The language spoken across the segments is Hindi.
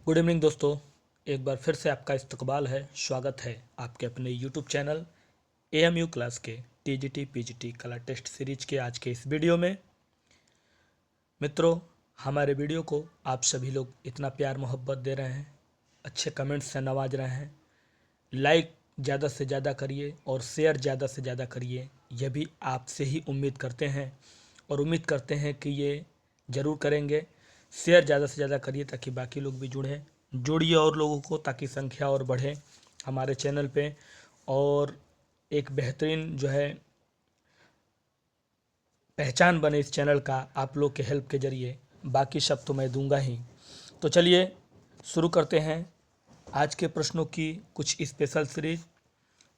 गुड इवनिंग दोस्तों। एक बार फिर से आपका इस्तकबाल है, स्वागत है आपके अपने यूट्यूब चैनल एएमयू क्लास के टीजीटी पीजीटी कला टेस्ट सीरीज के आज के इस वीडियो में। मित्रों, हमारे वीडियो को आप सभी लोग इतना प्यार मोहब्बत दे रहे हैं, अच्छे कमेंट्स से नवाज रहे हैं। लाइक ज़्यादा से ज़्यादा करिए और शेयर ज़्यादा से ज़्यादा करिए, यह भी आपसे ही उम्मीद करते हैं और उम्मीद करते हैं कि ये ज़रूर करेंगे। शेयर ज़्यादा से ज़्यादा करिए ताकि बाकी लोग भी जोड़िए और लोगों को, ताकि संख्या और बढ़े हमारे चैनल पे और एक बेहतरीन जो है पहचान बने इस चैनल का आप लोग के हेल्प के ज़रिए। बाकी सब तो मैं दूंगा ही। तो चलिए शुरू करते हैं आज के प्रश्नों की कुछ स्पेशल सीरीज।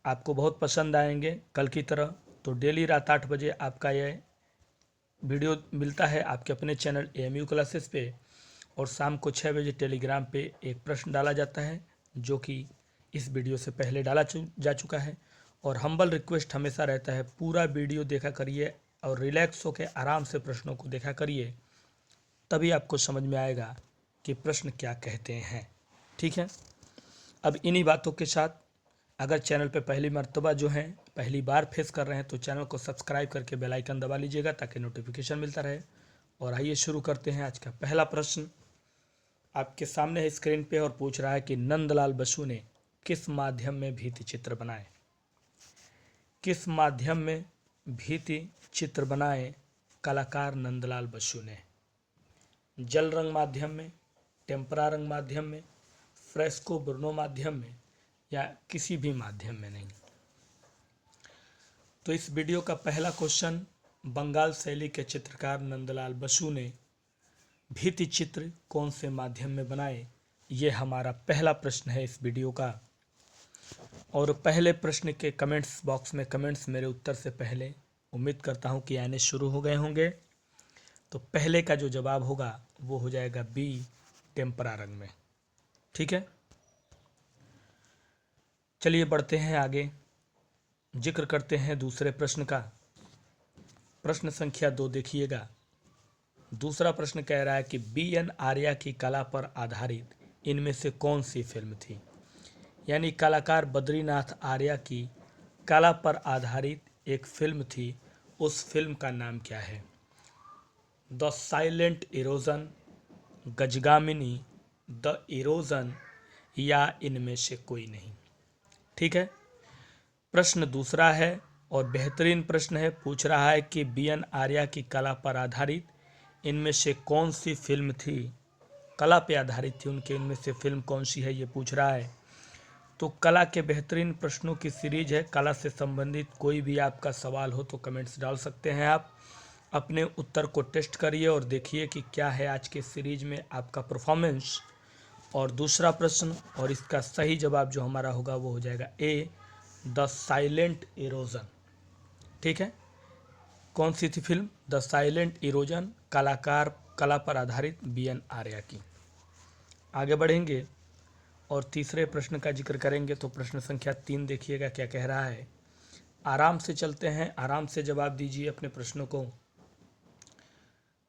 आपको बहुत पसंद आएंगे कल की तरह। तो डेली रात 8 बजे आपका यह वीडियो मिलता है आपके अपने चैनल एएमयू क्लासेस पे, और शाम को 6 बजे टेलीग्राम पे एक प्रश्न डाला जाता है जो कि इस वीडियो से पहले डाला जा चुका है। और हम्बल रिक्वेस्ट हमेशा रहता है, पूरा वीडियो देखा करिए और रिलैक्स होकर आराम से प्रश्नों को देखा करिए, तभी आपको समझ में आएगा कि प्रश्न क्या कहते हैं। ठीक है, अब इन्हीं बातों के साथ अगर चैनल पे पहली मर्तबा जो है पहली बार फेस कर रहे हैं तो चैनल को सब्सक्राइब करके बेल आइकन दबा लीजिएगा ताकि नोटिफिकेशन मिलता रहे। और आइए शुरू करते हैं आज का पहला प्रश्न। आपके सामने है स्क्रीन पे और पूछ रहा है कि नंदलाल बसु ने किस माध्यम में भित्ति चित्र बनाए। किस माध्यम में भित्ति चित्र बनाए कलाकार नंदलाल बसु ने? जल रंग माध्यम में, टेम्परा रंग माध्यम में, फ्रेस्को ब्रूनो माध्यम में, या किसी भी माध्यम में नहीं। तो इस वीडियो का पहला क्वेश्चन, बंगाल शैली के चित्रकार नंदलाल बसु ने भित्ति चित्र कौन से माध्यम में बनाए, ये हमारा पहला प्रश्न है इस वीडियो का। और पहले प्रश्न के कमेंट्स बॉक्स में कमेंट्स मेरे उत्तर से पहले उम्मीद करता हूँ कि आने शुरू हो गए होंगे। तो पहले का जो जवाब होगा वो हो जाएगा बी, टेम्परा रंग में। ठीक है, चलिए बढ़ते हैं आगे, जिक्र करते हैं दूसरे प्रश्न का। प्रश्न संख्या 2 देखिएगा। दूसरा प्रश्न कह रहा है कि बी.एन. आर्या की कला पर आधारित इनमें से कौन सी फिल्म थी? यानी कलाकार बद्रीनाथ आर्या की कला पर आधारित एक फिल्म थी, उस फिल्म का नाम क्या है? The silent erosion, Gajagamini, the erosion, या इनमें से कोई नहीं। ठीक है, प्रश्न दूसरा है और बेहतरीन प्रश्न है। पूछ रहा है कि बी.एन. आर्या की कला पर आधारित इनमें से कौन सी फिल्म थी, कला पे आधारित थी उनके, इनमें से फिल्म कौन सी है ये पूछ रहा है। तो कला के बेहतरीन प्रश्नों की सीरीज है। कला से संबंधित कोई भी आपका सवाल हो तो कमेंट्स डाल सकते हैं। आप अपने उत्तर को टेस्ट करिए और देखिए कि क्या है आज के सीरीज में आपका परफॉर्मेंस। और दूसरा प्रश्न और इसका सही जवाब जो हमारा होगा वो हो जाएगा ए, द साइलेंट इरोजन। ठीक है, कौन सी थी फिल्म? द साइलेंट इरोजन, कलाकार कला पर आधारित बी.एन. आर्या की। आगे बढ़ेंगे और तीसरे प्रश्न का जिक्र करेंगे। तो प्रश्न संख्या 3 देखिएगा क्या कह रहा है। आराम से चलते हैं, आराम से जवाब दीजिए अपने प्रश्नों को।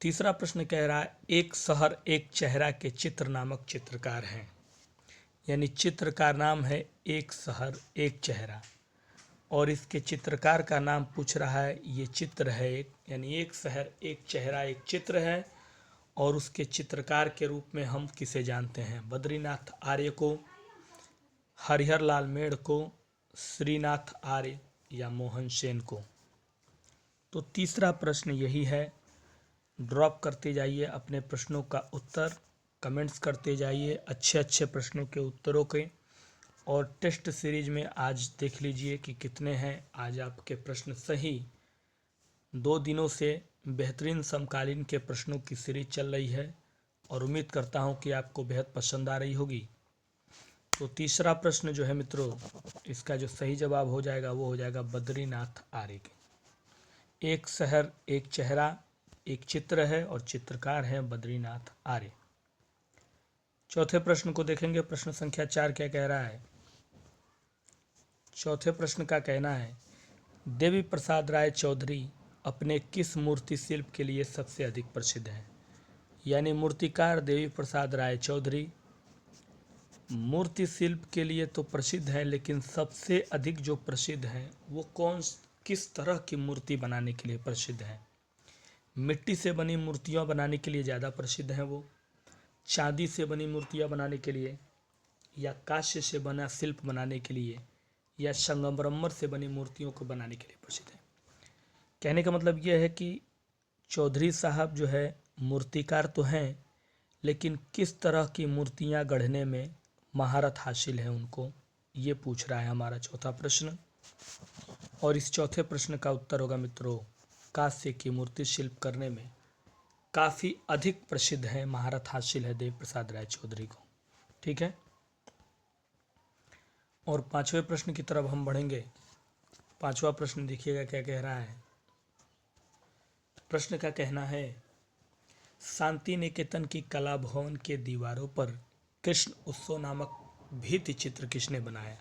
तीसरा प्रश्न कह रहा है, एक शहर एक चेहरा के चित्र नामक चित्रकार हैं। यानी चित्र का नाम है एक शहर एक चेहरा और इसके चित्रकार का नाम पूछ रहा है। ये चित्र है एक, यानी एक शहर एक चेहरा एक चित्र है और उसके चित्रकार के रूप में हम किसे जानते हैं? बद्रीनाथ आर्य को, हरिहर लाल मेढ़ को, श्रीनाथ आर्य, या मोहन सेन को। तो तीसरा प्रश्न यही है। ड्रॉप करते जाइए अपने प्रश्नों का उत्तर, कमेंट्स करते जाइए अच्छे अच्छे प्रश्नों के उत्तरों के। और टेस्ट सीरीज में आज देख लीजिए कि कितने हैं आज आपके प्रश्न सही। 2 दिनों से बेहतरीन समकालीन के प्रश्नों की सीरीज चल रही है और उम्मीद करता हूं कि आपको बेहद पसंद आ रही होगी। तो तीसरा प्रश्न जो है मित्रों, इसका जो सही जवाब हो जाएगा वो हो जाएगा बद्रीनाथ आर्य की। एक शहर एक चेहरा एक चित्र है और चित्रकार है बद्रीनाथ आर्य। चौथे प्रश्न को देखेंगे। प्रश्न संख्या 4 क्या कह रहा है? चौथे प्रश्न का कहना है, देवी प्रसाद राय चौधरी अपने किस मूर्ति शिल्प के लिए सबसे अधिक प्रसिद्ध हैं? यानी मूर्तिकार देवी प्रसाद राय चौधरी मूर्ति शिल्प के लिए तो प्रसिद्ध है, लेकिन सबसे अधिक जो प्रसिद्ध है वो किस तरह की मूर्ति बनाने के लिए प्रसिद्ध है? मिट्टी से बनी मूर्तियाँ बनाने के लिए ज़्यादा प्रसिद्ध हैं वो, चांदी से बनी मूर्तियाँ बनाने के लिए, या कांस्य से बना शिल्प बनाने के लिए, या संगमरमर से बनी मूर्तियों को बनाने के लिए प्रसिद्ध है? कहने का मतलब यह है कि चौधरी साहब जो है मूर्तिकार तो हैं, लेकिन किस तरह की मूर्तियाँ गढ़ने में महारत हासिल है उनको, ये पूछ रहा है हमारा चौथा प्रश्न। और इस चौथे प्रश्न का उत्तर होगा मित्रों, कांस्य की मूर्ति शिल्प करने में काफ़ी अधिक प्रसिद्ध है, महारत हासिल है देव प्रसाद राय चौधरी को। ठीक है, और पांचवें प्रश्न की तरफ हम बढ़ेंगे। पांचवा प्रश्न देखिएगा क्या कह रहा है। प्रश्न का कहना है, शांति निकेतन की कला भवन के दीवारों पर कृष्ण उत्सव नामक भित्ति चित्र किसने बनाया?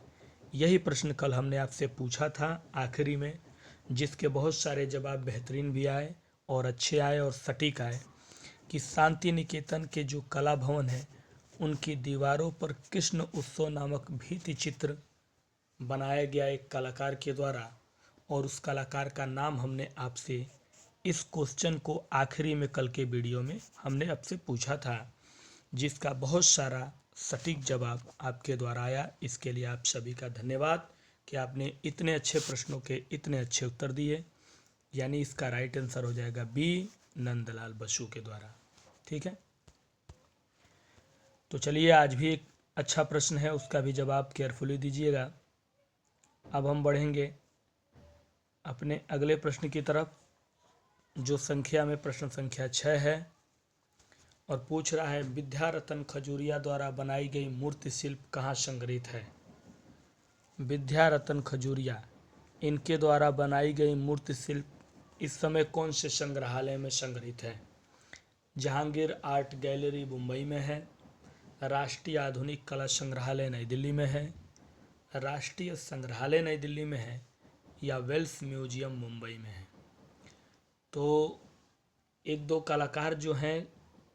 यही प्रश्न कल हमने आपसे पूछा था आखिरी में, जिसके बहुत सारे जवाब बेहतरीन भी आए और अच्छे आए और सटीक आए, कि शांति निकेतन के जो कला भवन है उनकी दीवारों पर कृष्ण उत्सव नामक भित्ति चित्र बनाया गया एक कलाकार के द्वारा, और उस कलाकार का नाम हमने आपसे इस क्वेश्चन को आखिरी में कल के वीडियो में हमने आपसे पूछा था, जिसका बहुत सारा सटीक जवाब आपके द्वारा आया। इसके लिए आप सभी का धन्यवाद कि आपने इतने अच्छे प्रश्नों के इतने अच्छे उत्तर दिए। यानी इसका राइट आंसर हो जाएगा बी, नंदलाल बसु के द्वारा। ठीक है, तो चलिए आज भी एक अच्छा प्रश्न है, उसका भी जवाब केयरफुली दीजिएगा। अब हम बढ़ेंगे अपने अगले प्रश्न की तरफ, जो संख्या में प्रश्न संख्या 6 है, और पूछ रहा है, विद्यारतन खजूरिया द्वारा बनाई गई मूर्ति शिल्प कहाँ संग्रहित है? विद्यारतन खजूरिया, इनके द्वारा बनाई गई मूर्ति शिल्प इस समय कौन से संग्रहालय में संग्रहित है? जहांगीर आर्ट गैलरी मुंबई में है, राष्ट्रीय आधुनिक कला संग्रहालय नई दिल्ली में है, राष्ट्रीय संग्रहालय नई दिल्ली में है, या वेल्स म्यूजियम मुंबई में है? तो एक दो कलाकार जो हैं,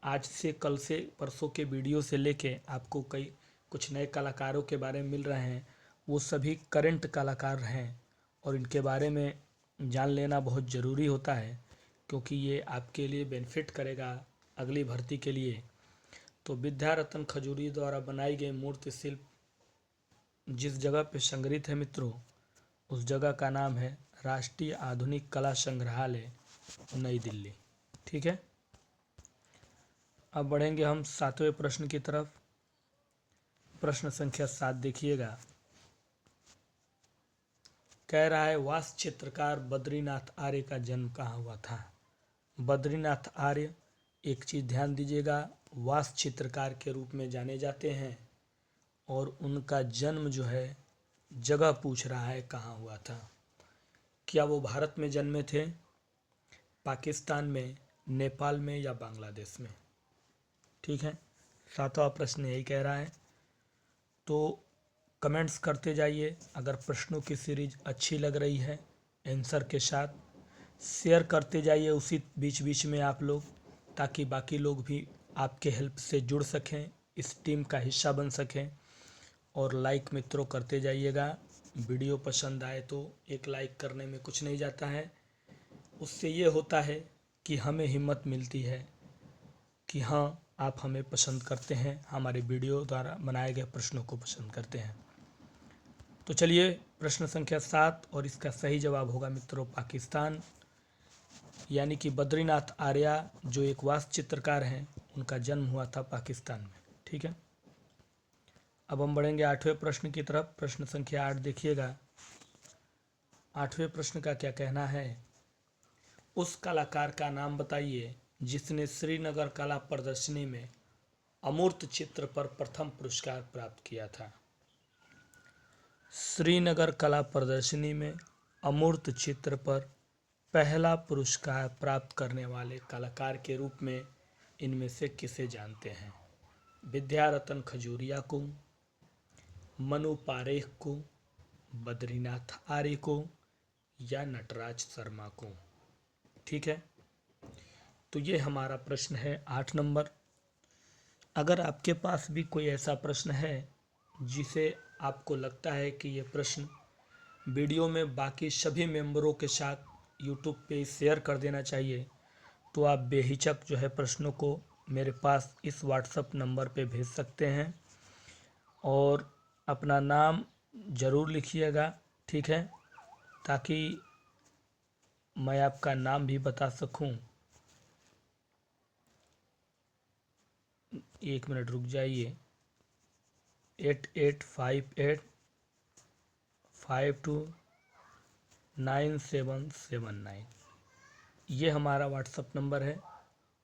आज से कल से परसों के वीडियो से लेके आपको कुछ नए कलाकारों के बारे में मिल रहे हैं, वो सभी करंट कलाकार हैं, और इनके बारे में जान लेना बहुत ज़रूरी होता है, क्योंकि ये आपके लिए बेनिफिट करेगा अगली भर्ती के लिए। तो विद्यारतन खजूरी द्वारा बनाई गई मूर्ति शिल्प जिस जगह पे संग्रहित है मित्रों, उस जगह का नाम है राष्ट्रीय आधुनिक कला संग्रहालय नई दिल्ली। ठीक है, अब बढ़ेंगे हम सातवें प्रश्न की तरफ। प्रश्न संख्या 7 देखिएगा, कह रहा है, वास्तु चित्रकार बद्रीनाथ आर्य का जन्म कहाँ हुआ था? बद्रीनाथ आर्य, एक चीज़ ध्यान दीजिएगा, वास्तु चित्रकार के रूप में जाने जाते हैं, और उनका जन्म जो है जगह पूछ रहा है कहाँ हुआ था। क्या वो भारत में जन्मे थे, पाकिस्तान में, नेपाल में, या बांग्लादेश में? ठीक है, सातवां प्रश्न यही कह रहा है। तो कमेंट्स करते जाइए, अगर प्रश्नों की सीरीज अच्छी लग रही है आंसर के साथ शेयर करते जाइए उसी बीच बीच में आप लोग, ताकि बाकी लोग भी आपके हेल्प से जुड़ सकें, इस टीम का हिस्सा बन सकें। और लाइक मित्रों करते जाइएगा, वीडियो पसंद आए तो एक लाइक करने में कुछ नहीं जाता है, उससे ये होता है कि हमें हिम्मत मिलती है कि हाँ, आप हमें पसंद करते हैं, हमारे वीडियो द्वारा बनाए गए प्रश्नों को पसंद करते हैं। तो चलिए प्रश्न संख्या 7, और इसका सही जवाब होगा मित्रों पाकिस्तान, यानी कि बद्रीनाथ आर्या जो एक वास्तु चित्रकार हैं, उनका जन्म हुआ था पाकिस्तान में। ठीक है, अब हम बढ़ेंगे 8वें प्रश्न की तरफ। प्रश्न संख्या 8 देखिएगा, 8वें प्रश्न का क्या कहना है, उस कलाकार का नाम बताइए जिसने श्रीनगर कला प्रदर्शनी में अमूर्त चित्र पर प्रथम पुरस्कार प्राप्त किया था। श्रीनगर कला प्रदर्शनी में अमूर्त चित्र पर पहला पुरस्कार प्राप्त करने वाले कलाकार के रूप में इनमें से किसे जानते हैं? विद्यारतन खजूरिया को, मनु पारेख को, बद्रीनाथ आर्य को, या नटराज शर्मा को? ठीक है, तो ये हमारा प्रश्न है 8 नंबर। अगर आपके पास भी कोई ऐसा प्रश्न है जिसे आपको लगता है कि ये प्रश्न वीडियो में बाकी सभी मेंबरों के साथ यूट्यूब पे शेयर कर देना चाहिए, तो आप बेहिचक जो है प्रश्नों को मेरे पास इस व्हाट्सएप नंबर पे भेज सकते हैं और अपना नाम ज़रूर लिखिएगा, ठीक है, ताकि मैं आपका नाम भी बता सकूं। 1 मिनट रुक जाइए। 8858529779 ये हमारा व्हाट्सएप नंबर है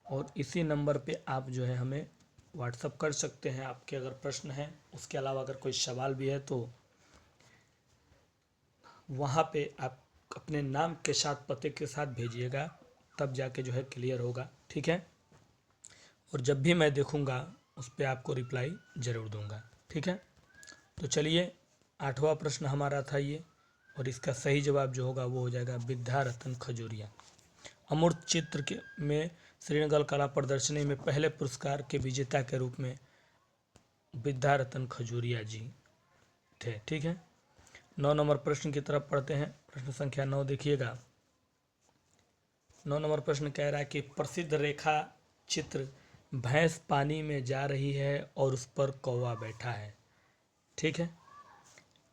और इसी नंबर पे आप जो है हमें व्हाट्सएप कर सकते हैं। आपके अगर प्रश्न हैं, उसके अलावा अगर कोई सवाल भी है तो वहाँ पे आप अपने नाम के साथ पते के साथ भेजिएगा, तब जाके जो है क्लियर होगा, ठीक है। और जब भी मैं देखूँगा उस पर आपको रिप्लाई ज़रूर दूँगा, ठीक है। तो चलिए 8वां प्रश्न हमारा था ये, और इसका सही जवाब जो होगा वो हो जाएगा विद्यारतन खजूरिया। अमूर्त चित्र के में श्रीनगर कला प्रदर्शनी में पहले पुरस्कार के विजेता के रूप में विद्यारतन खजूरिया जी थे, ठीक है। 9 नंबर प्रश्न की तरफ पढ़ते हैं। प्रश्न संख्या 9 देखिएगा। 9 नंबर प्रश्न कह रहा है कि प्रसिद्ध रेखा चित्र भैंस पानी में जा रही है और उस पर कौवा बैठा है, ठीक है।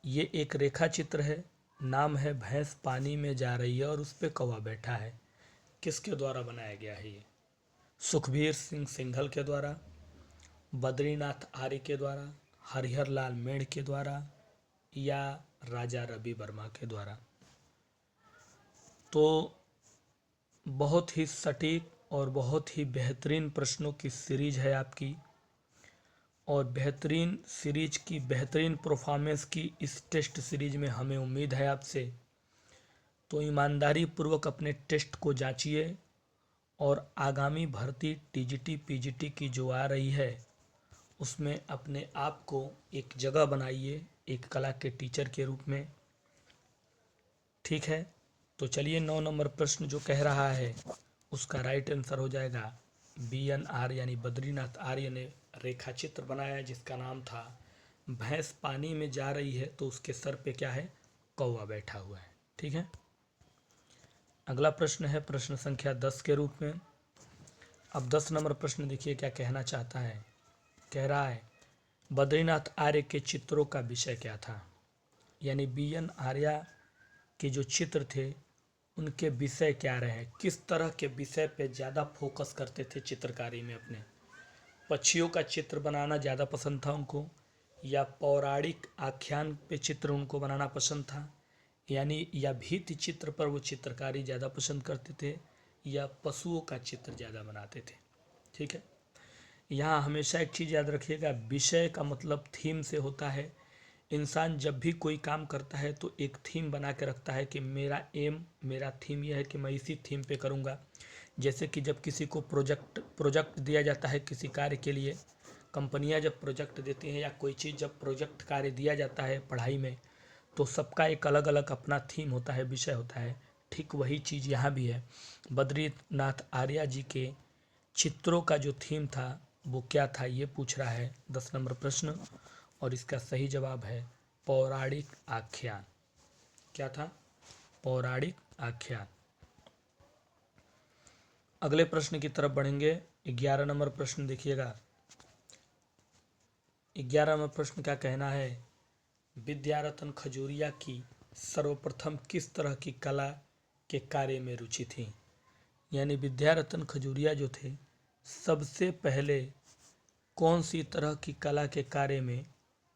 ये एक रेखा चित्र है, नाम है भैंस पानी में जा रही है और उस पर कौवा बैठा है। किसके द्वारा बनाया गया है ये? सुखबीर सिंह सिंघल के द्वारा, बद्रीनाथ आर्य के द्वारा, हरिहर लाल मेढ़ के द्वारा, या राजा रवि वर्मा के द्वारा? तो बहुत ही सटीक और बहुत ही बेहतरीन प्रश्नों की सीरीज है आपकी, और बेहतरीन सीरीज की बेहतरीन परफॉर्मेंस की इस टेस्ट सीरीज में हमें उम्मीद है आपसे। तो ईमानदारी पूर्वक अपने टेस्ट को जांचिए और आगामी भर्ती टीजीटी पीजीटी की जो आ रही है उसमें अपने आप को एक जगह बनाइए एक कला के टीचर के रूप में, ठीक है। तो चलिए 9 नंबर प्रश्न जो कह रहा है उसका राइट आंसर हो जाएगा BNR यानी बद्रीनाथ आर्य ने रेखा चित्र बनाया जिसका नाम था भैंस पानी में जा रही है, तो उसके सर पे क्या है? कौवा बैठा हुआ है, ठीक है। अगला प्रश्न है प्रश्न संख्या 10 के रूप में। अब 10 नंबर प्रश्न देखिए क्या कहना चाहता है। कह रहा है बद्रीनाथ आर्य के चित्रों का विषय क्या था, यानी BN आर्य के जो चित्र थे उनके विषय क्या रहे, किस तरह के विषय पे ज़्यादा फोकस करते थे चित्रकारी में? अपने पक्षियों का चित्र बनाना ज़्यादा पसंद था उनको, या पौराणिक आख्यान पे चित्र उनको बनाना पसंद था, यानी या भित्ति चित्र पर वो चित्रकारी ज़्यादा पसंद करते थे, या पशुओं का चित्र ज़्यादा बनाते थे, ठीक है। यहाँ हमेशा एक चीज़ याद रखिएगा, विषय का मतलब थीम से होता है। इंसान जब भी कोई काम करता है तो एक थीम बना के रखता है कि मेरा थीम यह है कि मैं इसी थीम पे करूँगा। जैसे कि जब किसी को प्रोजेक्ट दिया जाता है किसी कार्य के लिए, कंपनियां जब प्रोजेक्ट देती हैं या कोई चीज़ जब प्रोजेक्ट कार्य दिया जाता है पढ़ाई में, तो सबका एक अलग अलग अपना थीम होता है, विषय होता है। ठीक वही चीज़ यहाँ भी है। बद्रीनाथ आर्य जी के चित्रों का जो थीम था वो क्या था, ये पूछ रहा है 10 नंबर प्रश्न, और इसका सही जवाब है पौराणिक आख्यान। क्या था? पौराणिक आख्यान। अगले प्रश्न की तरफ बढ़ेंगे। 11 नंबर प्रश्न देखिएगा। 11 नंबर प्रश्न का कहना है विद्यारतन खजूरिया की सर्वप्रथम किस तरह की कला के कार्य में रुचि थी, यानी विद्यारतन खजूरिया जो थे सबसे पहले कौन सी तरह की कला के कार्य में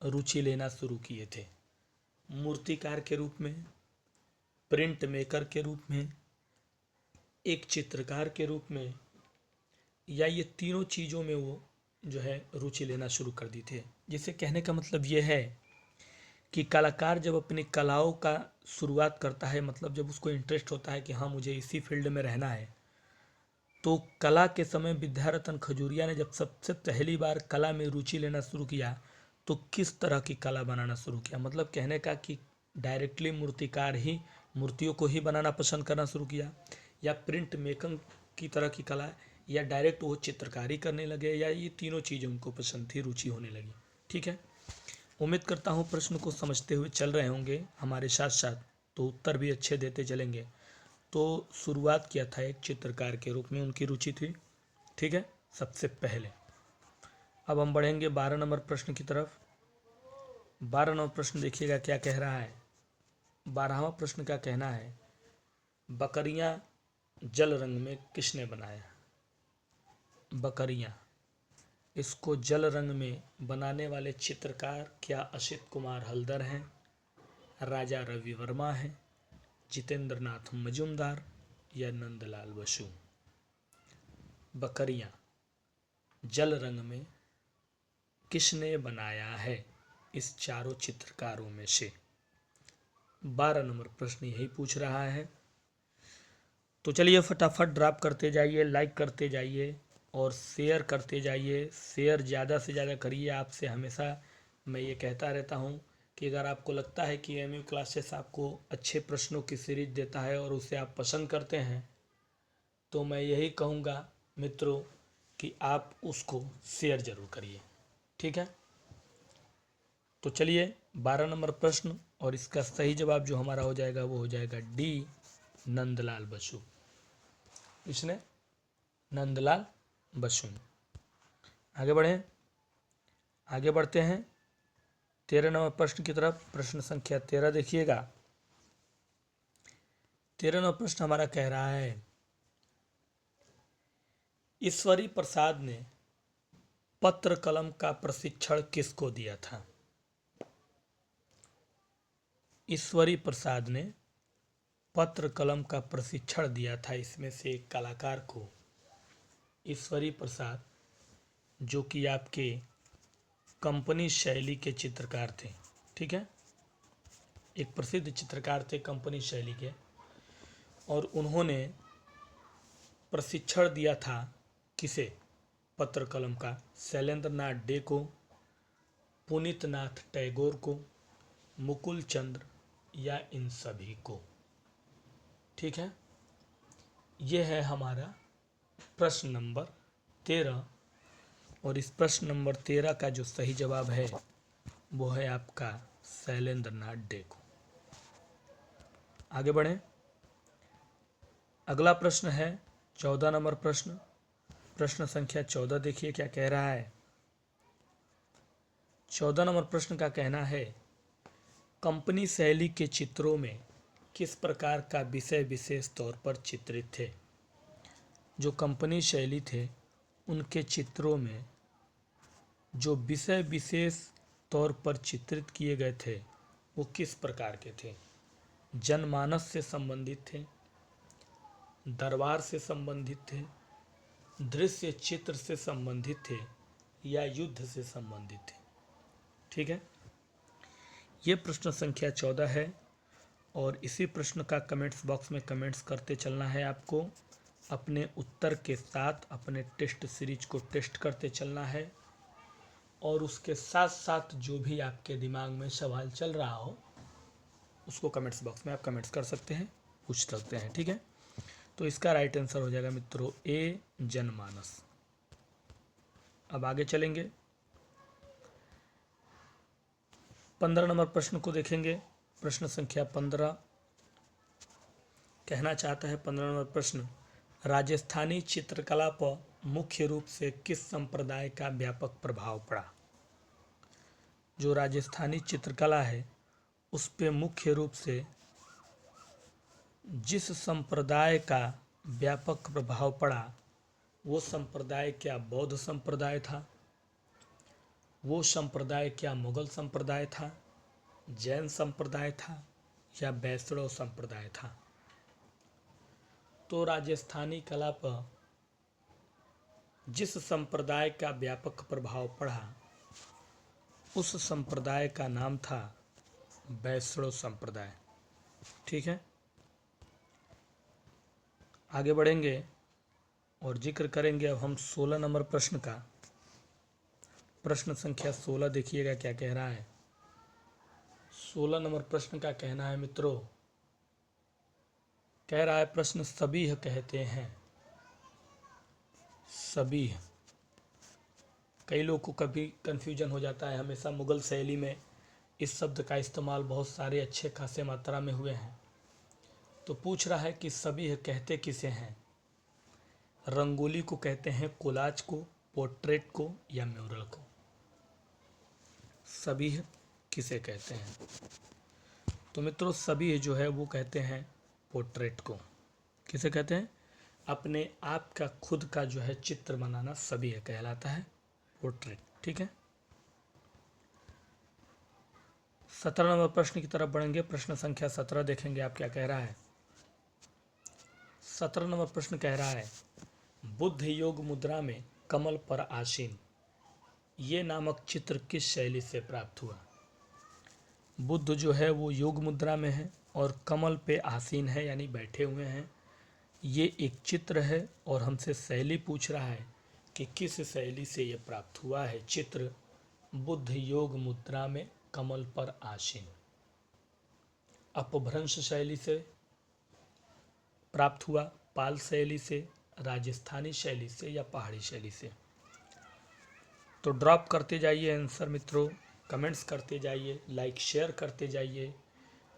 रुचि लेना शुरू किए थे? मूर्तिकार के रूप में, प्रिंट मेकर के रूप में, एक चित्रकार के रूप में, या ये तीनों चीज़ों में वो जो है रुचि लेना शुरू कर दी थे। जिसे कहने का मतलब ये है कि कलाकार जब अपनी कलाओं का शुरुआत करता है, मतलब जब उसको इंटरेस्ट होता है कि हाँ मुझे इसी फील्ड में रहना है, तो कला के समय विद्यारतन खजूरिया ने जब सबसे पहली बार कला में रुचि लेना शुरू किया तो किस तरह की कला बनाना शुरू किया? मतलब कहने का कि डायरेक्टली मूर्तिकार ही मूर्तियों को ही बनाना पसंद करना शुरू किया, या प्रिंट मेकिंग की तरह की कला, या डायरेक्ट वो चित्रकारी करने लगे, या ये तीनों चीज़ें उनको पसंद थी, रुचि होने लगी, ठीक है। उम्मीद करता हूँ प्रश्न को समझते हुए चल रहे होंगे हमारे साथ साथ, तो उत्तर भी अच्छे देते चलेंगे। तो शुरुआत किया था एक चित्रकार के रूप में, उनकी रुचि थी, ठीक है, सबसे पहले। अब हम बढ़ेंगे 12 नंबर प्रश्न की तरफ। 12 नंबर प्रश्न देखिएगा क्या कह रहा है। 12वां प्रश्न का कहना है, बकरियां जल रंग में किसने बनाया? बकरियां, इसको जल रंग में बनाने वाले चित्रकार क्या असित कुमार हल्दर हैं, राजा रवि वर्मा हैं, जितेंद्र नाथ मजूमदार या नंदलाल बसु? बकरियां जल रंग में किसने बनाया है इस चारों चित्रकारों में से? 12 नंबर प्रश्न यही पूछ रहा है। तो चलिए फटाफट ड्रॉप करते जाइए, लाइक करते जाइए और शेयर करते जाइए। शेयर ज़्यादा से ज़्यादा करिए। आपसे हमेशा मैं ये कहता रहता हूँ कि अगर आपको लगता है कि एमयू क्लासेस आपको अच्छे प्रश्नों की सीरीज देता है और उसे आप पसंद करते हैं, तो मैं यही कहूँगा मित्रों कि आप उसको शेयर ज़रूर करिए, ठीक है। तो चलिए 12 नंबर प्रश्न, और इसका सही जवाब जो हमारा हो जाएगा वो हो जाएगा डी, नंदलाल बसु। इसने नंदलाल बसु। आगे बढ़ें, आगे बढ़ते हैं 13 नंबर प्रश्न की तरफ। प्रश्न संख्या 13 देखिएगा। 13 नंबर प्रश्न हमारा कह रहा है, ईश्वरी प्रसाद ने पत्र कलम का प्रशिक्षण किसको दिया था? ईश्वरी प्रसाद ने पत्र कलम का प्रशिक्षण दिया था इसमें से एक कलाकार को। ईश्वरी प्रसाद जो कि आपके कंपनी शैली के चित्रकार थे, ठीक है, एक प्रसिद्ध चित्रकार थे कंपनी शैली के, और उन्होंने प्रशिक्षण दिया था किसे? पत्र कलम का। शैलेंद्र नाथ डे को, पुनीत नाथ टैगोर को, मुकुल चंद्र या इन सभी को, ठीक है। यह है हमारा प्रश्न नंबर 13, और इस प्रश्न नंबर 13 का जो सही जवाब है वो है आपका शैलेंद्र नाथ डे को। आगे बढ़ें, अगला प्रश्न है 14 नंबर प्रश्न। प्रश्न संख्या 14 देखिए क्या कह रहा है। 14 नंबर प्रश्न का कहना है, कंपनी शैली के चित्रों में किस प्रकार का विषय विशेष तौर पर चित्रित थे? जो कंपनी शैली थे उनके चित्रों में जो विषय विशेष तौर पर चित्रित किए गए थे वो किस प्रकार के थे? जनमानस से संबंधित थे, दरबार से संबंधित थे, दृश्य चित्र से संबंधित थे या युद्ध से संबंधित थे, ठीक है। ये प्रश्न संख्या 14 है, और इसी प्रश्न का कमेंट्स बॉक्स में कमेंट्स करते चलना है आपको। अपने उत्तर के साथ अपने टेस्ट सीरीज को टेस्ट करते चलना है, और उसके साथ साथ जो भी आपके दिमाग में सवाल चल रहा हो उसको कमेंट्स बॉक्स में आप कमेंट्स कर सकते हैं, पूछ सकते हैं, ठीक है। तो इसका राइट आंसर हो जाएगा मित्रों ए, जनमानस। अब आगे चलेंगे, 15 नंबर प्रश्न को देखेंगे। प्रश्न संख्या 15 कहना चाहता है, 15 नंबर प्रश्न, राजस्थानी चित्रकला पर मुख्य रूप से किस संप्रदाय का व्यापक प्रभाव पड़ा? जो राजस्थानी चित्रकला है उस पे मुख्य रूप से जिस संप्रदाय का व्यापक प्रभाव पड़ा वो संप्रदाय क्या बौद्ध संप्रदाय था? वो संप्रदाय क्या मुगल संप्रदाय था, जैन संप्रदाय था या वैष्णव संप्रदाय था? तो राजस्थानी कला पर जिस संप्रदाय का व्यापक प्रभाव पड़ा उस संप्रदाय का नाम था वैष्णव संप्रदाय, ठीक है। आगे बढ़ेंगे और जिक्र करेंगे अब हम 16 नंबर प्रश्न का। प्रश्न संख्या 16 देखिएगा क्या कह रहा है। 16 नंबर प्रश्न का कहना है मित्रों, कह रहा है प्रश्न, सबीह कहते हैं, सबीह कई लोगों को कभी कन्फ्यूजन हो जाता है, हमेशा मुग़ल शैली में इस शब्द का इस्तेमाल बहुत सारे अच्छे खासे मात्रा में हुए हैं। तो पूछ रहा है कि सभी कहते किसे हैं? रंगोली को कहते हैं, कोलाज को, पोर्ट्रेट को या म्यूरल को? सभी किसे कहते हैं? तो मित्रों सभी जो है वो कहते हैं पोर्ट्रेट को। किसे कहते हैं? अपने आप का खुद का जो है चित्र बनाना सभी कहलाता है पोर्ट्रेट। ठीक है, 17 नंबर प्रश्न की तरफ बढ़ेंगे। प्रश्न संख्या 17 देखेंगे आप क्या कह रहा है। 17 नंबर प्रश्न कह रहा है, बुद्ध योग मुद्रा में कमल पर आसीन ये नामक चित्र किस शैली से प्राप्त हुआ? बुद्ध जो है वो योग मुद्रा में है और कमल पे आसीन है यानी बैठे हुए हैं। ये एक चित्र है और हमसे शैली पूछ रहा है कि किस शैली से ये प्राप्त हुआ है चित्र। बुद्ध योग मुद्रा में कमल पर आसीन। अपभ्रंश शैली से प्राप्त हुआ, पाल शैली से, राजस्थानी शैली से या पहाड़ी शैली से? तो ड्रॉप करते जाइए आंसर मित्रों, कमेंट्स करते जाइए, लाइक शेयर करते जाइए।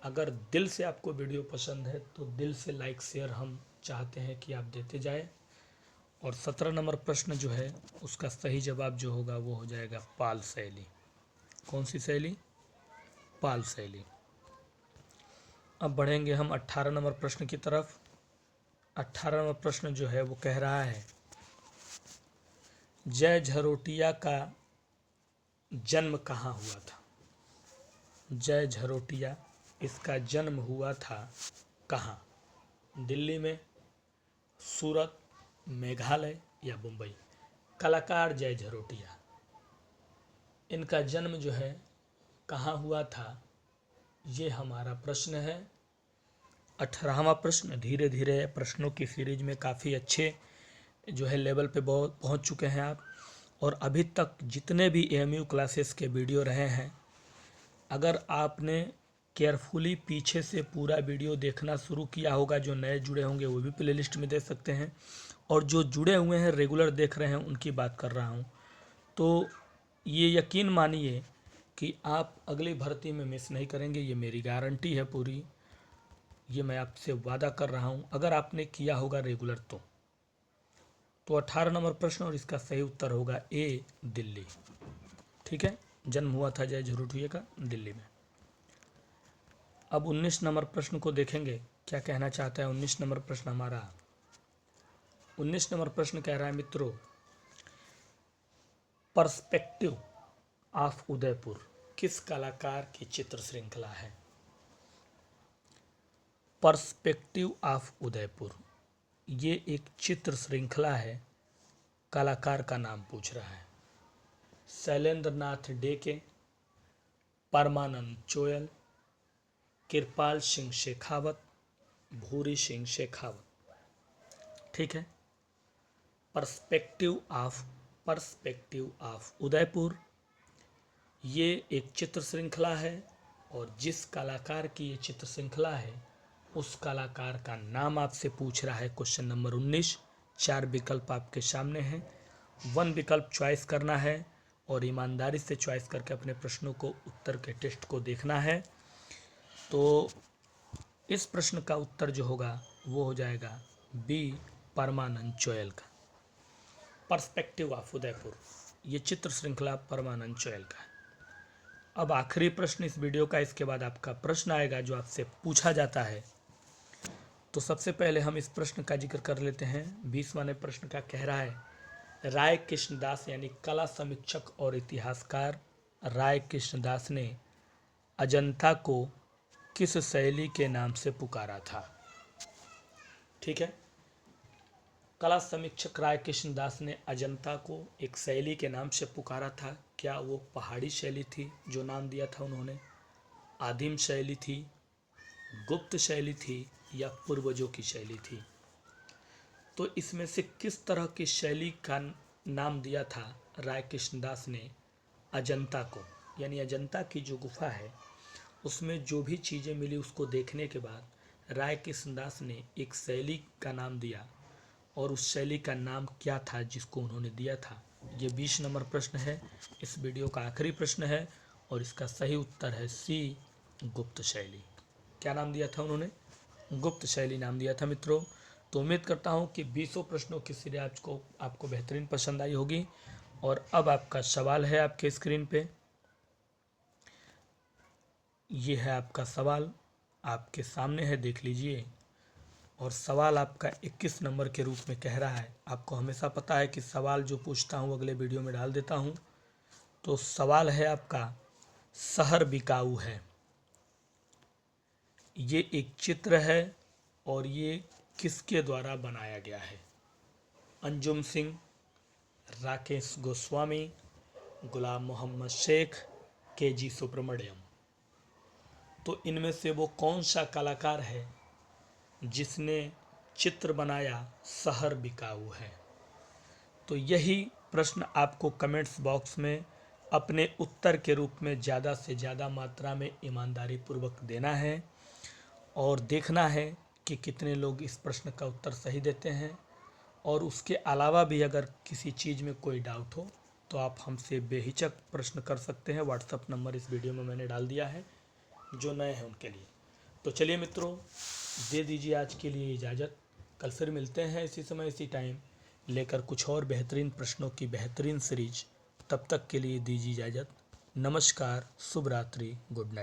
अगर दिल से आपको वीडियो पसंद है तो दिल से लाइक शेयर हम चाहते हैं कि आप देते जाए। और 17 नंबर प्रश्न जो है उसका सही जवाब जो होगा वो हो जाएगा पाल शैली। कौन सी शैली? पाल शैली। अब बढ़ेंगे हम 18 नंबर प्रश्न की तरफ। 18 नंबर प्रश्न जो है वो कह रहा है, जय झरोटिया का जन्म कहाँ हुआ था? जय झरोटिया, इसका जन्म हुआ था कहाँ? दिल्ली में, सूरत, मेघालय या मुंबई? कलाकार जय झरोटिया, इनका जन्म जो है कहाँ हुआ था, ये हमारा प्रश्न है। 18वां प्रश्न। धीरे धीरे प्रश्नों की सीरीज में काफ़ी अच्छे जो है लेवल पे बहुत पहुंच चुके हैं आप। और अभी तक जितने भी एएमयू क्लासेस के वीडियो रहे हैं, अगर आपने केयरफुली पीछे से पूरा वीडियो देखना शुरू किया होगा, जो नए जुड़े होंगे वो भी प्लेलिस्ट में देख सकते हैं, और जो जुड़े हुए हैं रेगुलर देख रहे हैं उनकी बात कर रहा हूँ, तो ये यकीन मानिए कि आप अगली भर्ती में मिस नहीं करेंगे। ये मेरी गारंटी है पूरी, ये मैं आपसे वादा कर रहा हूँ अगर आपने किया होगा रेगुलर तो 18 नंबर प्रश्न और इसका सही उत्तर होगा ए, दिल्ली। ठीक है, जन्म हुआ था जय झरोटिया का दिल्ली में। अब 19 नंबर प्रश्न को देखेंगे, क्या कहना चाहता है 19 नंबर प्रश्न हमारा। 19 नंबर प्रश्न कह रहा है मित्रों, पर्सपेक्टिव ऑफ उदयपुर किस कलाकार की चित्र श्रृंखला है? पर्सपेक्टिव ऑफ उदयपुर ये एक चित्र श्रृंखला है, कलाकार का नाम पूछ रहा है। शैलेंद्र नाथ डेके, परमानंद चोयल, कृपाल सिंह शेखावत, भूरी सिंह शेखावत। ठीक है, पर्सपेक्टिव ऑफ उदयपुर ये एक चित्र श्रृंखला है, और जिस कलाकार की ये चित्र श्रृंखला है उस कलाकार का नाम आपसे पूछ रहा है। Question number 19। 4 विकल्प आपके सामने हैं, 1 विकल्प चॉइस करना है और ईमानदारी से चॉइस करके अपने प्रश्नों को, उत्तर के टेस्ट को देखना है। तो इस प्रश्न का उत्तर जो होगा वो हो जाएगा बी, परमानंद चोयल का। पर्सपेक्टिव ऑफ उदयपुर ये चित्र श्रृंखला परमानंद चोयल का है। अब आखिरी प्रश्न इस वीडियो का, इसके बाद आपका प्रश्न आएगा जो आपसे पूछा जाता है। तो सबसे पहले हम इस प्रश्न का जिक्र कर लेते हैं। 20वां प्रश्न का कह रहा है, राय कृष्णदास यानी कला समीक्षक और इतिहासकार राय कृष्णदास ने अजंता को किस शैली के नाम से पुकारा था? ठीक है, कला समीक्षक राय कृष्णदास ने अजंता को एक शैली के नाम से पुकारा था। क्या वो पहाड़ी शैली थी जो नाम दिया था उन्होंने, आदिम शैली थी, गुप्त शैली थी या पूर्वजों की शैली थी? तो इसमें से किस तरह की शैली का नाम दिया था राय कृष्णदास ने अजंता को? यानी अजंता की जो गुफा है उसमें जो भी चीज़ें मिली उसको देखने के बाद राय कृष्णदास ने एक शैली का नाम दिया, और उस शैली का नाम क्या था जिसको उन्होंने दिया था ये 20 नंबर प्रश्न है, इस वीडियो का आखिरी प्रश्न है और इसका सही उत्तर है सी, गुप्त शैली। क्या नाम दिया था उन्होंने? गुप्त शैली नाम दिया था मित्रों। तो उम्मीद करता हूँ कि 20 प्रश्नों की सीरीज आपको बेहतरीन पसंद आई होगी। और अब आपका सवाल है आपके स्क्रीन पे, ये है आपका सवाल, आपके सामने है, देख लीजिए। और सवाल आपका 21 नंबर के रूप में कह रहा है। आपको हमेशा पता है कि सवाल जो पूछता हूँ अगले वीडियो में डाल देता हूँ। तो सवाल है आपका, शहर बिकाऊ है। ये एक चित्र है और ये किसके द्वारा बनाया गया है? अंजुम सिंह, राकेश गोस्वामी, गुलाम मोहम्मद शेख, के.जी. सुब्रमण्यम। तो इनमें से वो कौन सा कलाकार है जिसने चित्र बनाया शहर बिकाऊ है? तो यही प्रश्न आपको कमेंट्स बॉक्स में अपने उत्तर के रूप में ज़्यादा से ज़्यादा मात्रा में ईमानदारी पूर्वक देना है और देखना है कि कितने लोग इस प्रश्न का उत्तर सही देते हैं। और उसके अलावा भी अगर किसी चीज़ में कोई डाउट हो तो आप हमसे बेहिचक प्रश्न कर सकते हैं। व्हाट्सअप नंबर इस वीडियो में मैंने डाल दिया है, जो नए हैं उनके लिए। तो चलिए मित्रों, दे दीजिए आज के लिए इजाज़त। कल फिर मिलते हैं इसी समय इसी टाइम लेकर कुछ और बेहतरीन प्रश्नों की बेहतरीन सीरीज। तब तक के लिए दीजिए इजाज़त। नमस्कार, शुभ रात्रि, गुड नाइट।